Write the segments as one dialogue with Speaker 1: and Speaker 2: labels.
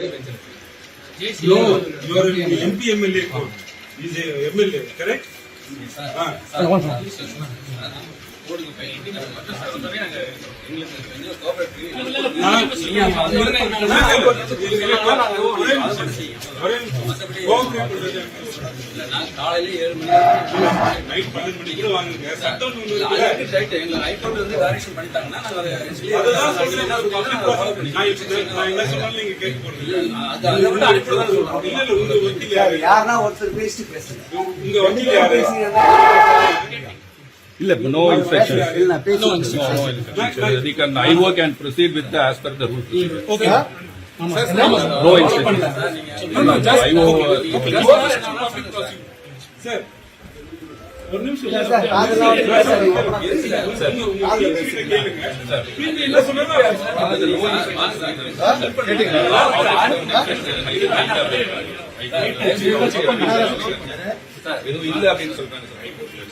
Speaker 1: No, you are in MP MLA court. He is a MLA, correct?
Speaker 2: காலையில 7 மணி
Speaker 1: night 12 மணிக்கு கூட வாங்குங்க. சட்டம்
Speaker 2: ஹைகோர்ட் வந்து வேரியேஷன் பண்ணிட்டாங்கன்னா நாங்க
Speaker 1: அதுதான் சொல்றேன். நான் என்ன சொன்னாலும் நீங்க கேட்க போறீங்க.
Speaker 2: அதை விட அடிப்படைதான் சொல்றோம்.
Speaker 1: இல்ல உங்க வக்கீல் யாரு?
Speaker 3: யாருன்னா ஒருத்தர் பேசிட்டு பேசுங்க.
Speaker 1: உங்க வக்கீல் யாரு?
Speaker 4: No inspection. I work and proceed with as per the rules.
Speaker 1: Okay.
Speaker 4: No inspection.
Speaker 1: Sir. ஒரு நிமிஷம்
Speaker 3: என்ன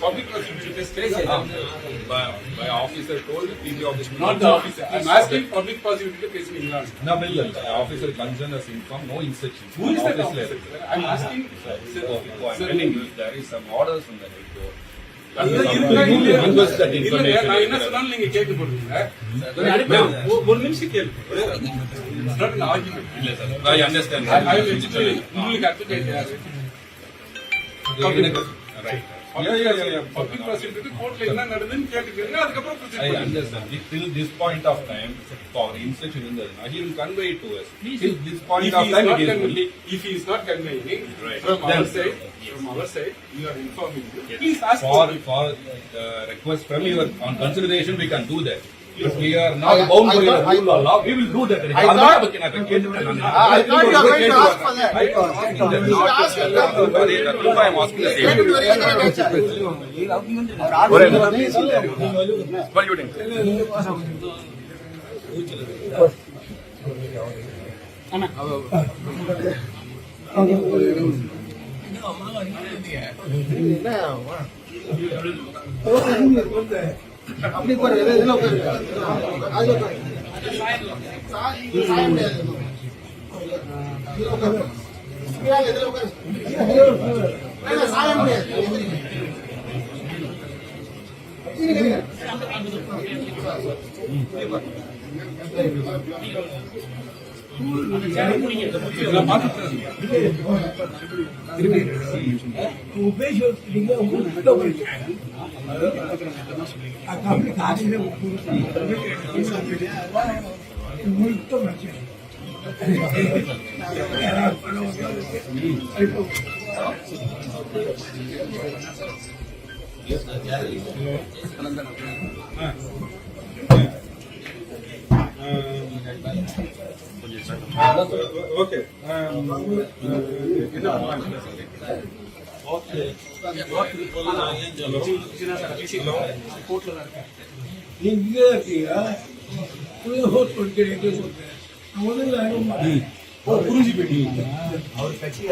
Speaker 1: Public prosecutor by officer told PG officer.
Speaker 5: Not the officer. I'm asking public prosecutor to face me.
Speaker 4: No, officer concerned has informed no inspection.
Speaker 5: Who is that officer? I'm asking.
Speaker 4: There is some orders from the High Court.
Speaker 1: நான் என்ன சொன்னாலும் நீங்க கேட்க போறீங்க. ஒரு நிமிஷம் கேள்வி.
Speaker 4: I understand.
Speaker 1: உங்களுக்கு அட்வொகேட் யாரு?
Speaker 4: Right.
Speaker 1: Public prosecutor கோர்ட்ல என்ன நடந்துன்னு கேட்டுக்கிறீங்க. அதுக்கப்புறம்
Speaker 4: I understand. Till this point of time, for inspection in the he will convey it to us. Till this point of time, it is only.
Speaker 1: If he is not conveying
Speaker 4: Right.
Speaker 1: from our side, we are informing you. Please ask
Speaker 4: For request from your on consideration, we can do that. If we are not bound by the rule or law, we will do that.
Speaker 3: I thought you are going to ask for that.
Speaker 4: I am asking the same. What do you think?
Speaker 3: அப்படி போற இதுல உட்காரு. அதுல உட்காரு. சாய முடியாது. இதுல உட்காரு. இதுல உட்காரு. இல்ல சாய முடியாது.
Speaker 1: Okay.
Speaker 5: அவர் கட்சி